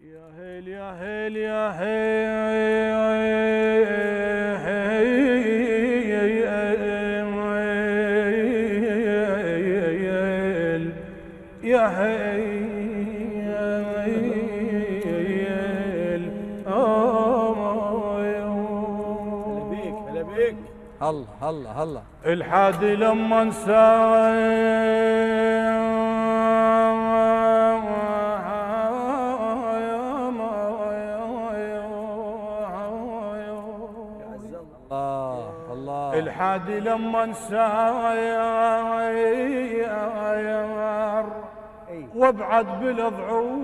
يا هيل يا هيل يا هيل يا هيل هلا بيك هلا بيك. هلا هلا هلا الحادي لما الله الحادي لما نساير وابعد بالاضعون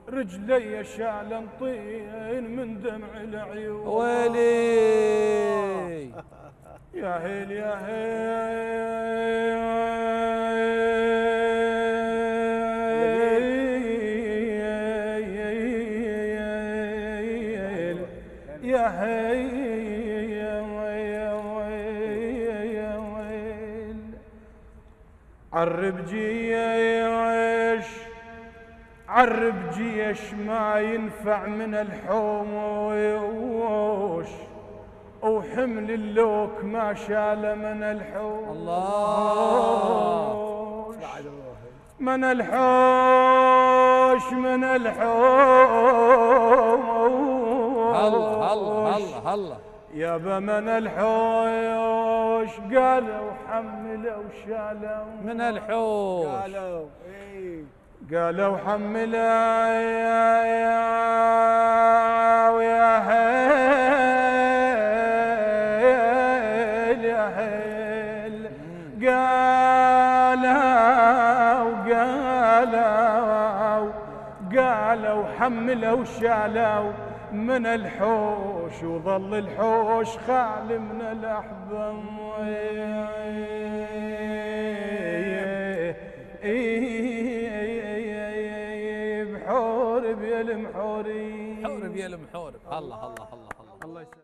رجلي شعل طين من دمع العيون ويلي يا هيل يا هيل يا هيل عرب جيش عرب جيش ما ينفع من الحوش وحمل اللوك ما شال من الحوش الله من الحوش من الحوش هلا هلا هلا هلا يابا من الحوش قالوا حملوا شالوا من الحوش قالوا قالوا حملوا ويا هيل يا هيل قالوا حملوا شالوا من الحوش وظل الحوش خال من الأحباب بحورب يا المحوري حورب يا المحورب. الله الله الله الله الله يسلمك.